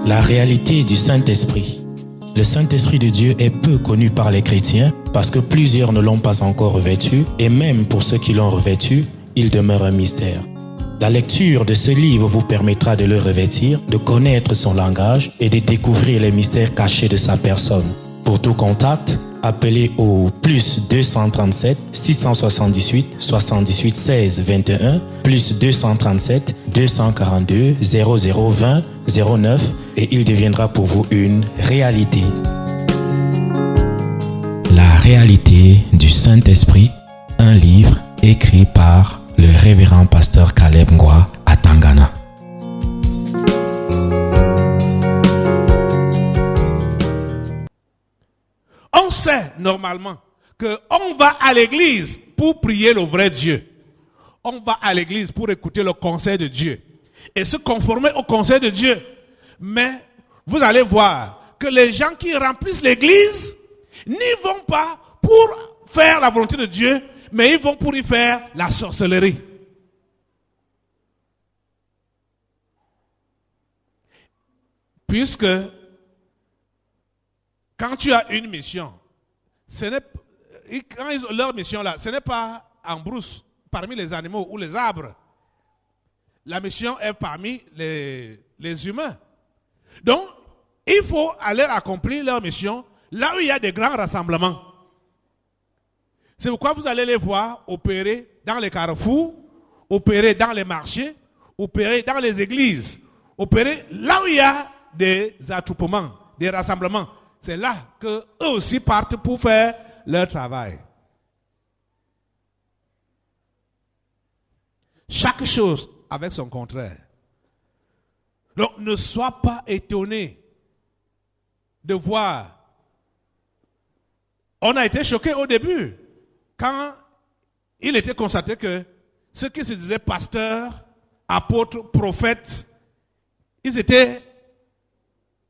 La réalité du Saint-Esprit. Le Saint-Esprit de Dieu est peu connu par les chrétiens parce que plusieurs ne l'ont pas encore revêtu et même pour ceux qui l'ont revêtu, il demeure un mystère. La lecture de ce livre vous permettra de le revêtir, de connaître son langage et de découvrir les mystères cachés de sa personne. Pour tout contact, appelez au plus 237 678 78 16 21 plus 237 242 0020 09 et il deviendra pour vous une réalité. La réalité du Saint-Esprit, un livre écrit par le révérend pasteur Caleb Ngwa à Tangana. On sait normalement qu'on va à l'église pour prier le vrai Dieu. On va à l'église pour écouter le conseil de Dieu et se conformer au conseil de Dieu. Mais vous allez voir que les gens qui remplissent l'église n'y vont pas pour faire la volonté de Dieu, mais ils vont pour y faire la sorcellerie. Puisque quand tu as une mission, leur mission là, ce n'est pas en brousse, parmi les animaux ou les arbres. La mission est parmi les humains. Donc, il faut aller accomplir leur mission là où il y a des grands rassemblements. C'est pourquoi vous allez les voir opérer dans les carrefours, opérer dans les marchés, opérer dans les églises, opérer là où il y a des attroupements, des rassemblements. C'est là qu'eux aussi partent pour faire leur travail. Chaque chose avec son contraire. Donc ne sois pas étonné de voir. On a été choqués au début quand il était constaté que ceux qui se disaient pasteurs, apôtres, prophètes, ils étaient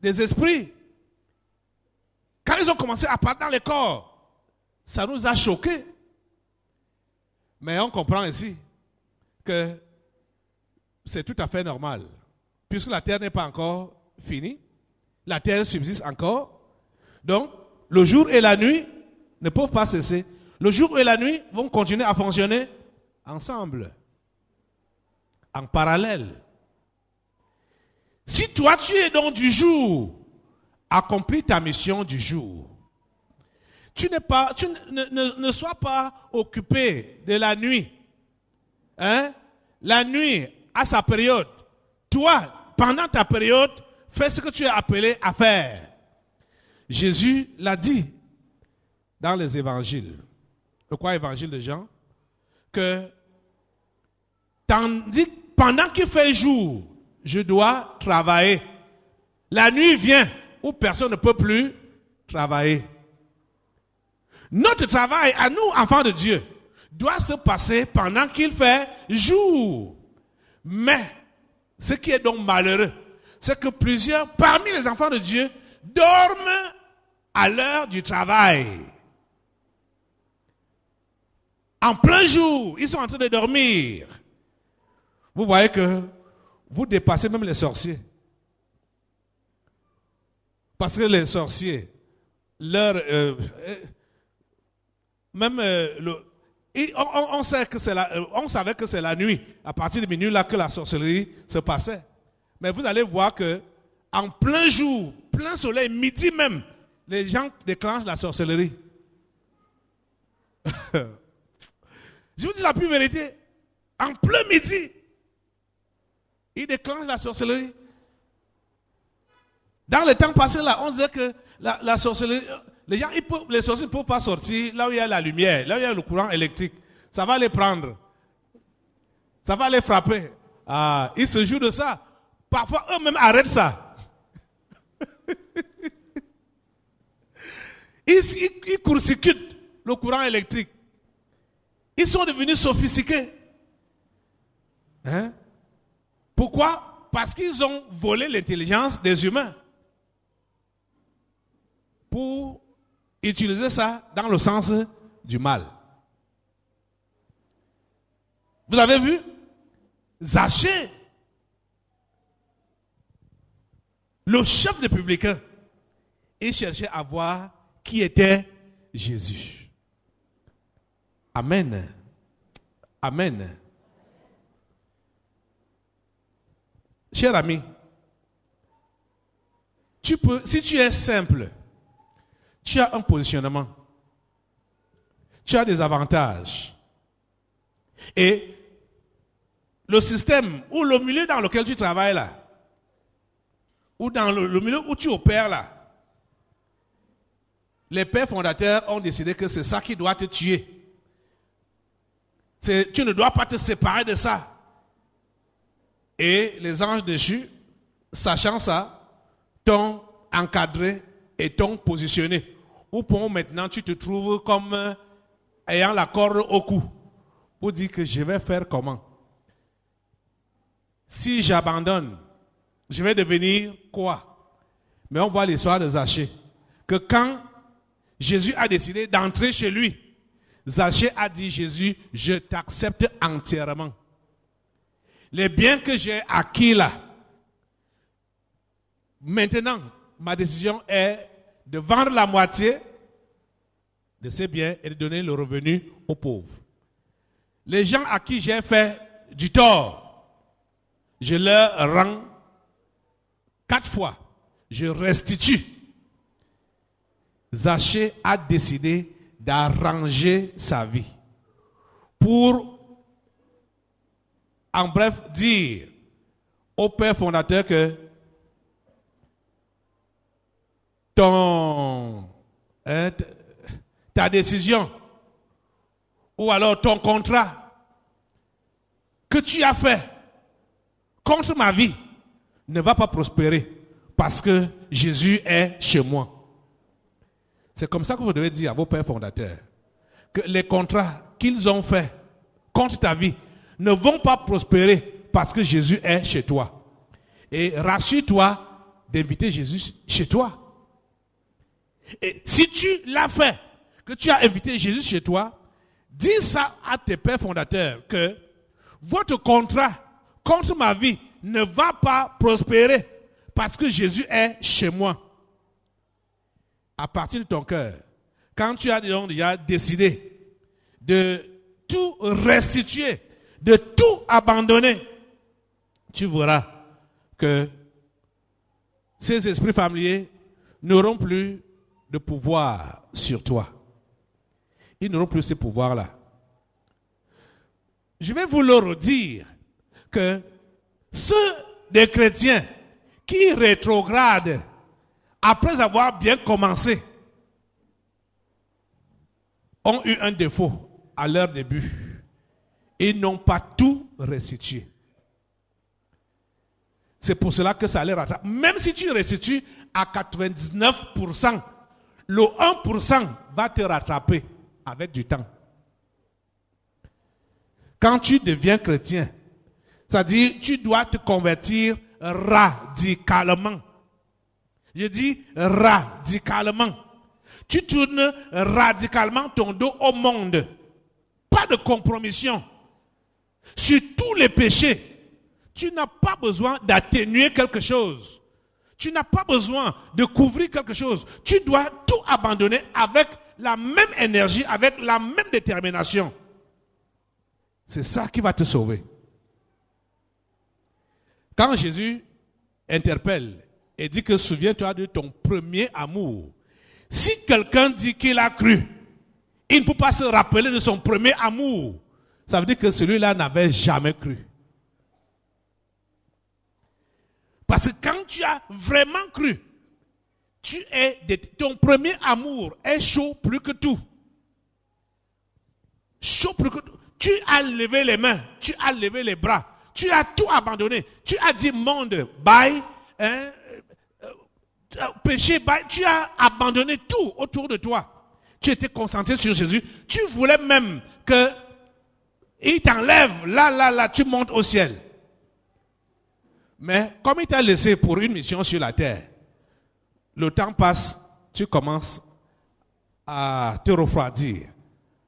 des esprits. Quand ils ont commencé à parler dans les corps, ça nous a choqués. Mais on comprend ici que c'est tout à fait normal. Puisque la terre n'est pas encore finie, la terre subsiste encore. Donc, le jour et la nuit ne peuvent pas cesser. Le jour et la nuit vont continuer à fonctionner ensemble, en parallèle. Si toi tu es donc du jour, accomplis ta mission du jour. Ne sois pas occupé de la nuit. Hein? La nuit a sa période. Toi, pendant ta période, fais ce que tu es appelé à faire. Jésus l'a dit dans les évangiles. Le quoi évangile de Jean? Que pendant qu'il fait jour, je dois travailler. La nuit vient où personne ne peut plus travailler. Notre travail, à nous, enfants de Dieu, doit se passer pendant qu'il fait jour. Mais, ce qui est donc malheureux, c'est que plusieurs, parmi les enfants de Dieu, dorment à l'heure du travail. En plein jour, ils sont en train de dormir. Vous voyez que vous dépassez même les sorciers. Parce que les sorciers, on savait que c'est la nuit, à partir de minuit là que la sorcellerie se passait. Mais vous allez voir que en plein jour, plein soleil, midi même, les gens déclenchent la sorcellerie. Je vous dis la pure vérité. En plein midi, ils déclenchent la sorcellerie. Dans le temps passé, là, on disait que la sorcellerie, les sorciers ne peuvent pas sortir là où il y a la lumière, là où il y a le courant électrique. Ça va les prendre. Ça va les frapper. Ah, ils se jouent de ça. Parfois, eux-mêmes arrêtent ça. Ils court-circuitent le courant électrique. Ils sont devenus sophistiqués. Hein? Pourquoi? Parce qu'ils ont volé l'intelligence des humains. Pour utiliser ça dans le sens du mal. Vous avez vu? Zachée, le chef des publicains, il cherchait à voir qui était Jésus. Amen. Amen. Cher ami, si tu es simple, tu as un positionnement, tu as des avantages. Et le système ou le milieu dans lequel tu travailles là, ou dans le milieu où tu opères là, les pères fondateurs ont décidé que c'est ça qui doit te tuer. Tu ne dois pas te séparer de ça. Et les anges déchus, sachant ça, t'ont encadré et t'ont positionné. Ou pour maintenant, tu te trouves comme ayant la corde au cou. Pour dire que je vais faire comment? Si j'abandonne, je vais devenir quoi? Mais on voit l'histoire de Zachée. Que quand Jésus a décidé d'entrer chez lui, Zachée a dit, Jésus, je t'accepte entièrement. Les biens que j'ai acquis là, maintenant, ma décision est de vendre la moitié de ces biens et de donner le revenu aux pauvres. Les gens à qui j'ai fait du tort, je leur rends 4 fois. Je restitue. Zachée a décidé d'arranger sa vie pour, en bref, dire au père fondateur que ta décision ou alors ton contrat que tu as fait contre ma vie ne va pas prospérer parce que Jésus est chez moi. C'est comme ça que vous devez dire à vos pères fondateurs que les contrats qu'ils ont faits contre ta vie ne vont pas prospérer parce que Jésus est chez toi. Et rassure-toi d'inviter Jésus chez toi. Et si tu l'as fait, que tu as invité Jésus chez toi, dis ça à tes pères fondateurs que votre contrat contre ma vie ne va pas prospérer parce que Jésus est chez moi. À partir de ton cœur, quand tu as déjà décidé de tout restituer, de tout abandonner, tu verras que ces esprits familiers n'auront plus de pouvoir sur toi. Ils n'auront plus ce pouvoir-là. Je vais vous le redire que ceux des chrétiens qui rétrogradent après avoir bien commencé ont eu un défaut à leur début. Ils n'ont pas tout restitué. C'est pour cela que ça les rattrape. Même si tu restitues à 99%, le 1% va te rattraper avec du temps. Quand tu deviens chrétien, c'est-à-dire tu dois te convertir radicalement. Je dis radicalement. Tu tournes radicalement ton dos au monde. Pas de compromission. Sur tous les péchés, tu n'as pas besoin d'atténuer quelque chose. Tu n'as pas besoin de couvrir quelque chose. Tu dois tout abandonner avec la même énergie, avec la même détermination. C'est ça qui va te sauver. Quand Jésus interpelle et dit que souviens-toi de ton premier amour, si quelqu'un dit qu'il a cru, il ne peut pas se rappeler de son premier amour. Ça veut dire que celui-là n'avait jamais cru. Parce que quand tu as vraiment cru, ton premier amour est chaud plus que tout. Chaud plus que tout. Tu as levé les mains, tu as levé les bras, tu as tout abandonné. Tu as dit monde, bye, péché, bye. Tu as abandonné tout autour de toi. Tu étais concentré sur Jésus. Tu voulais même qu'il t'enlève, là, tu montes au ciel. Mais comme il t'a laissé pour une mission sur la terre, le temps passe, tu commences à te refroidir,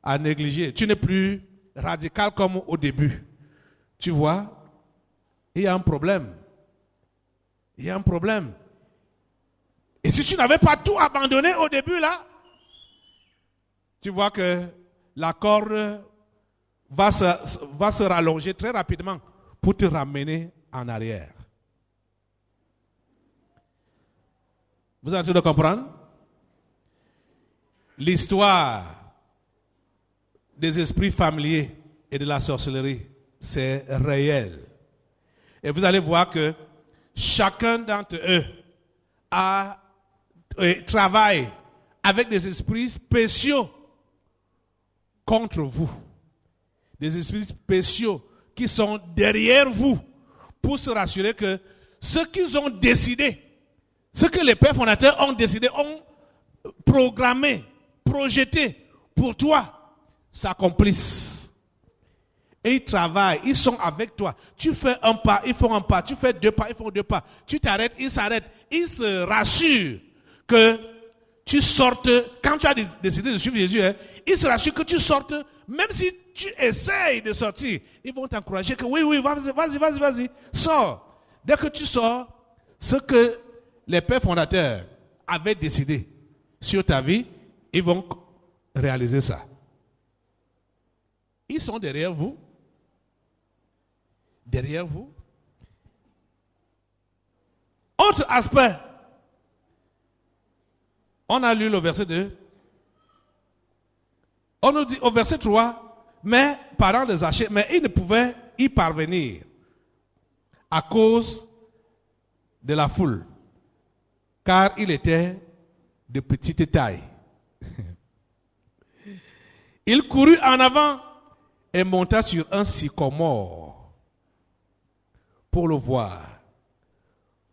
à négliger. Tu n'es plus radical comme au début. Tu vois, il y a un problème. Il y a un problème. Et si tu n'avais pas tout abandonné au début là, tu vois que la corde va se rallonger très rapidement pour te ramener en arrière. Vous êtes en train de comprendre? L'histoire des esprits familiers et de la sorcellerie, c'est réel. Et vous allez voir que chacun d'entre eux travaille avec des esprits spéciaux contre vous. Des esprits spéciaux qui sont derrière vous pour se rassurer que ce qu'ils ont décidé, ce que les pères fondateurs ont décidé, ont programmé, projeté pour toi, s'accomplissent. Et ils travaillent, ils sont avec toi. Tu fais un pas, ils font un pas. Tu fais 2 pas, ils font 2 pas. Tu t'arrêtes, ils s'arrêtent. Ils se rassurent que tu sortes, quand tu as décidé de suivre Jésus, ils se rassurent que tu sortes, même si tu essayes de sortir, ils vont t'encourager que oui, vas-y, sors. Dès que tu sors, ce que les pères fondateurs avaient décidé sur ta vie, ils vont réaliser ça. Ils sont derrière vous. Derrière vous. Autre aspect. On a lu le verset 2. On nous dit au verset 3, mais parents de Zachée, mais ils ne pouvaient y parvenir à cause de la foule, car il était de petite taille. Il courut en avant et monta sur un sycomore pour le voir,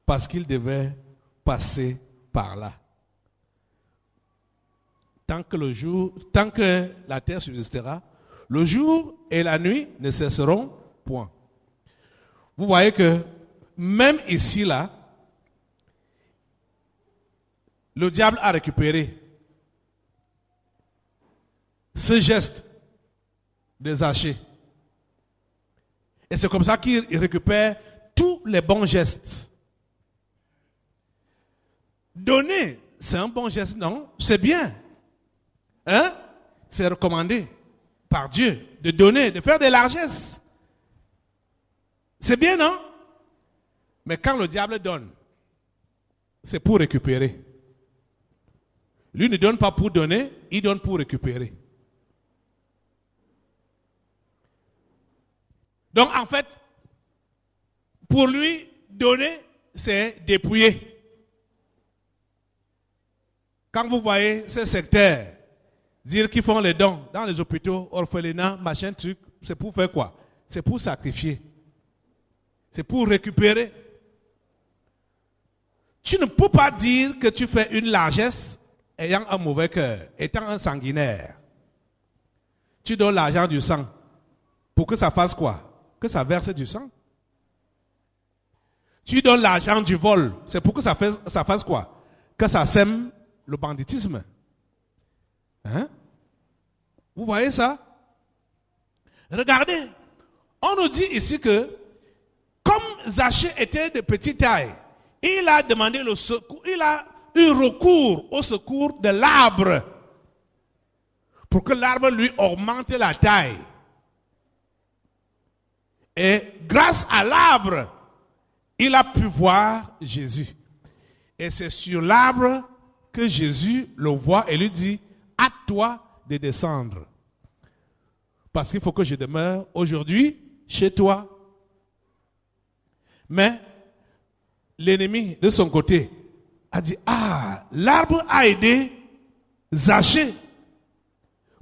parce qu'il devait passer par là. Tant que la terre subsistera, le jour et la nuit ne cesseront point. Vous voyez que même ici, là, le diable a récupéré ce geste de Zachée. Et c'est comme ça qu'il récupère tous les bons gestes. Donner, c'est un bon geste, non? C'est bien. Hein? C'est recommandé par Dieu de donner, de faire des largesses. C'est bien, non? Mais quand le diable donne, c'est pour récupérer. Lui ne donne pas pour donner, il donne pour récupérer. Donc en fait, pour lui, donner, c'est dépouiller. Quand vous voyez ces sectaires dire qu'ils font les dons dans les hôpitaux, orphelinats, machin truc, c'est pour faire quoi? C'est pour sacrifier. C'est pour récupérer. Tu ne peux pas dire que tu fais une largesse ayant un mauvais cœur, étant un sanguinaire. Tu donnes l'argent du sang pour que ça fasse quoi? Que ça verse du sang. Tu donnes l'argent du vol, c'est pour que ça fasse quoi? Que ça sème le banditisme. Hein? Vous voyez ça? Regardez, on nous dit ici que comme Zachée était de petite taille, il a demandé le secours, il a eu recours au secours de l'arbre pour que l'arbre lui augmente la taille. Et grâce à l'arbre, il a pu voir Jésus. Et c'est sur l'arbre que Jésus le voit et lui dit, hâte-toi de descendre. Parce qu'il faut que je demeure aujourd'hui chez toi. Mais l'ennemi de son côté a dit, l'arbre a aidé Zachée.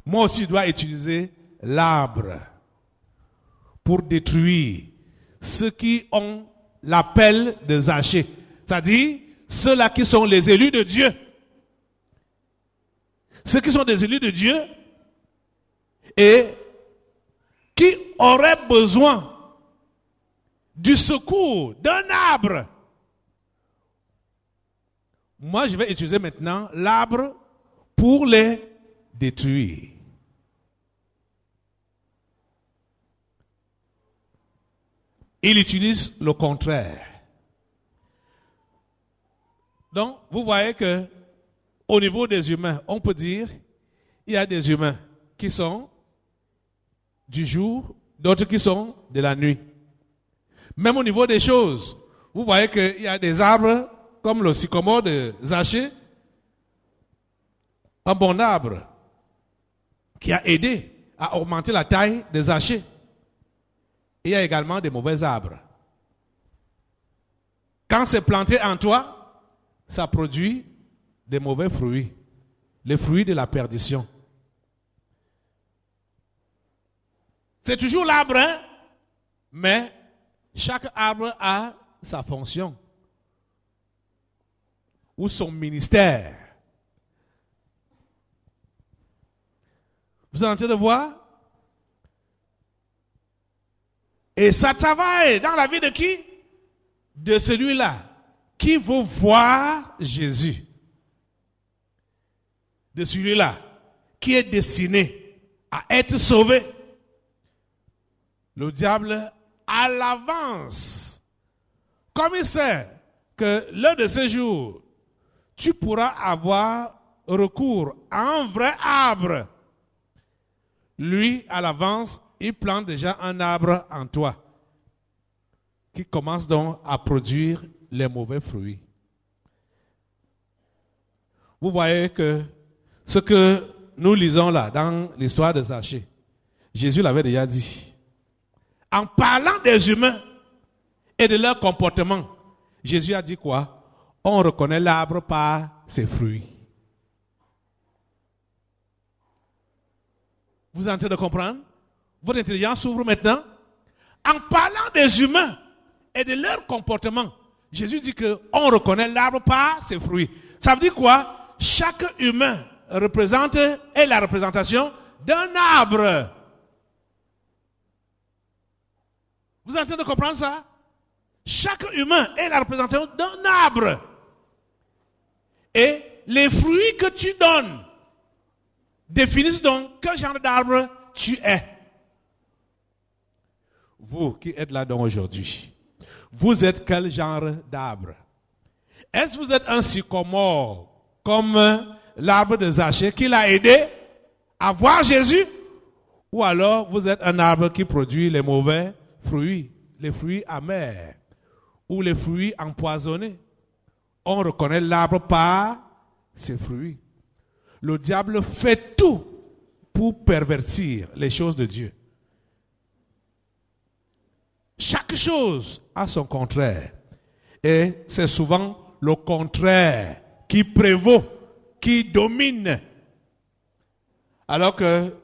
Moi aussi je dois utiliser l'arbre pour détruire ceux qui ont l'appel de Zachée. C'est-à-dire ceux-là qui sont les élus de Dieu. Ceux qui sont des élus de Dieu et qui auraient besoin du secours d'un arbre. Moi, je vais utiliser maintenant l'arbre pour les détruire. Il utilise le contraire. Donc, vous voyez que au niveau des humains, on peut dire il y a des humains qui sont du jour, d'autres qui sont de la nuit. Même au niveau des choses, vous voyez qu'il y a des arbres comme le sycomore de Zaché, un bon arbre qui a aidé à augmenter la taille des Zachés. Et il y a également des mauvais arbres. Quand c'est planté en toi, ça produit des mauvais fruits, les fruits de la perdition. C'est toujours l'arbre, hein? Mais chaque arbre a sa fonction ou son ministère. Vous êtes en train de voir? Et ça travaille dans la vie de qui? De celui-là qui veut voir Jésus. De celui-là qui est destiné à être sauvé. Le diable, à l'avance, comme il sait que l'un de ces jours, tu pourras avoir recours à un vrai arbre, lui, à l'avance, il plante déjà un arbre en toi qui commence donc à produire les mauvais fruits. Vous voyez que ce que nous lisons là dans l'histoire de Zachée, Jésus l'avait déjà dit. En parlant des humains et de leur comportement, Jésus a dit quoi? On reconnaît l'arbre par ses fruits. Vous êtes en train de comprendre? Votre intelligence s'ouvre maintenant. En parlant des humains et de leur comportement, Jésus dit qu'on reconnaît l'arbre par ses fruits. Ça veut dire quoi? Chaque humain est la représentation d'un arbre. Vous êtes en train de comprendre ça? Chaque humain est la représentation d'un arbre. Et les fruits que tu donnes définissent donc quel genre d'arbre tu es. Vous qui êtes là donc aujourd'hui, vous êtes quel genre d'arbre? Est-ce que vous êtes un sycomore comme l'arbre de Zachée qui l'a aidé à voir Jésus? Ou alors vous êtes un arbre qui produit les mauvais fruits, les fruits amers ou les fruits empoisonnés? On reconnaît l'arbre par ses fruits. Le diable fait tout pour pervertir les choses de Dieu. Chaque chose a son contraire. Et c'est souvent le contraire qui prévaut, qui domine. Alors que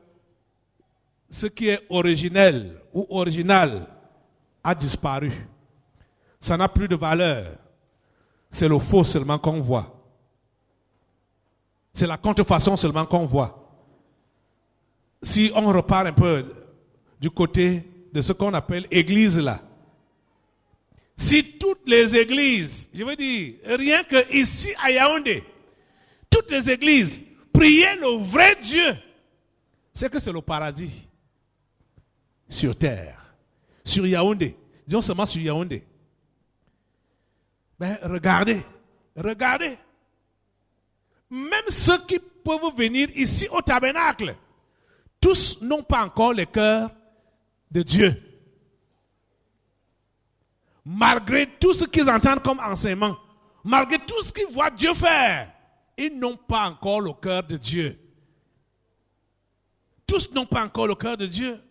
ce qui est originel ou original a disparu. Ça n'a plus de valeur. C'est le faux seulement qu'on voit. C'est la contrefaçon seulement qu'on voit. Si on repart un peu du côté de ce qu'on appelle église là. Si toutes les églises, je veux dire, rien que ici à Yaoundé, toutes les églises priaient le vrai Dieu, c'est que c'est le paradis sur terre, sur Yaoundé. Disons seulement sur Yaoundé. Mais regardez. Même ceux qui peuvent venir ici au tabernacle, tous n'ont pas encore le cœur de Dieu. Malgré tout ce qu'ils entendent comme enseignement, malgré tout ce qu'ils voient Dieu faire, ils n'ont pas encore le cœur de Dieu. Tous n'ont pas encore le cœur de Dieu.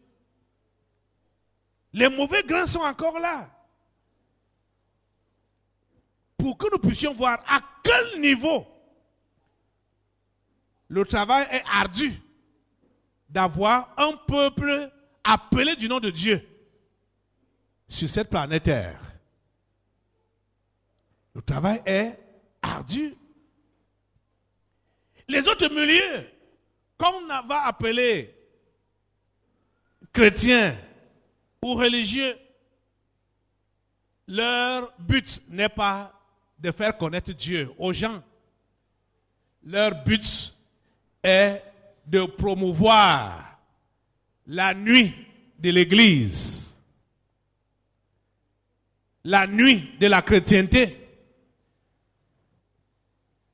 Les mauvais grains sont encore là. Pour que nous puissions voir à quel niveau le travail est ardu d'avoir un peuple appelé du nom de Dieu sur cette planète Terre. Le travail est ardu. Les autres milieux, qu'on va appeler chrétiens ou religieux, leur but n'est pas de faire connaître Dieu aux gens. Leur but est de promouvoir la nuit de l'Église, la nuit de la chrétienté.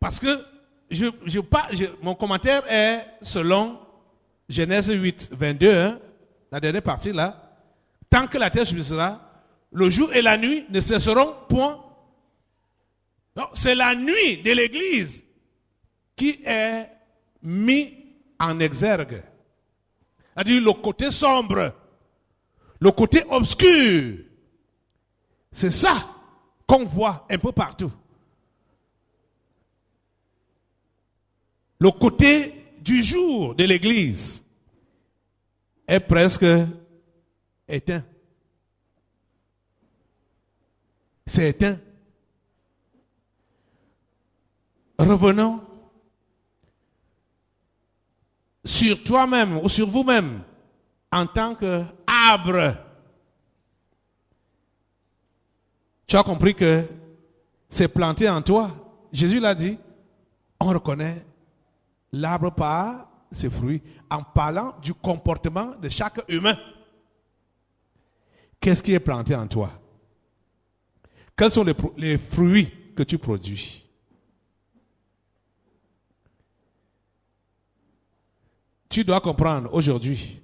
Parce que mon commentaire est selon Genèse 8, 22, hein, la dernière partie là. Tant que la terre subsistera, le jour et la nuit ne cesseront point. Non, c'est la nuit de l'Église qui est mis en exergue. C'est-à-dire le côté sombre, le côté obscur. C'est ça qu'on voit un peu partout. Le côté du jour de l'Église est presque éteint. C'est éteint. Revenons sur toi-même ou sur vous-même en tant qu'arbre. Tu as compris que c'est planté en toi. Jésus l'a dit. On reconnaît l'arbre par ses fruits en parlant du comportement de chaque humain. Qu'est-ce qui est planté en toi? Quels sont les fruits que tu produis? Tu dois comprendre aujourd'hui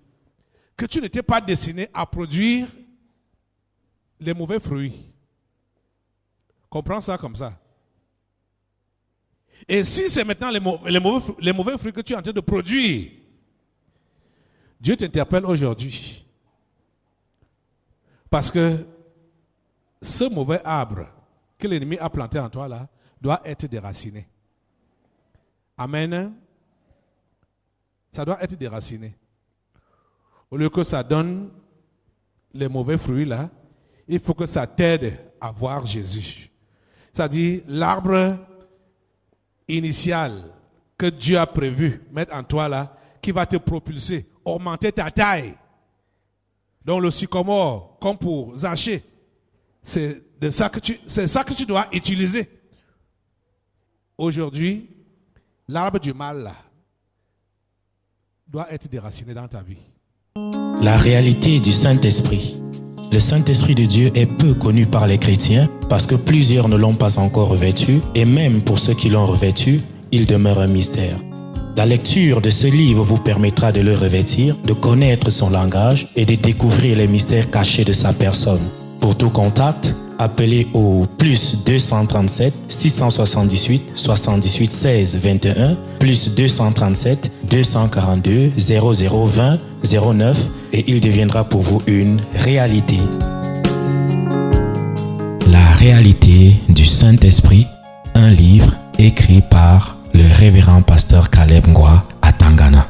que tu n'étais pas destiné à produire les mauvais fruits. Comprends ça comme ça. Et si c'est maintenant les mauvais fruits que tu es en train de produire, Dieu t'interpelle aujourd'hui. Parce que ce mauvais arbre que l'ennemi a planté en toi là, doit être déraciné. Amen. Ça doit être déraciné. Au lieu que ça donne les mauvais fruits là, il faut que ça t'aide à voir Jésus. C'est-à-dire l'arbre initial que Dieu a prévu mettre en toi là, qui va te propulser, augmenter ta taille. Donc le sycomore, comme pour Zachée, c'est ça que tu dois utiliser. Aujourd'hui, l'arbre du mal là, doit être déraciné dans ta vie. La réalité du Saint-Esprit. Le Saint-Esprit de Dieu est peu connu par les chrétiens parce que plusieurs ne l'ont pas encore revêtu et même pour ceux qui l'ont revêtu, il demeure un mystère. La lecture de ce livre vous permettra de le revêtir, de connaître son langage et de découvrir les mystères cachés de sa personne. Pour tout contact, appelez au plus 237 678 78 16 21 plus 237 242 0020 09 et il deviendra pour vous une réalité. La réalité du Saint-Esprit, un livre écrit par le révérend pasteur Caleb Ngwa à Tangana.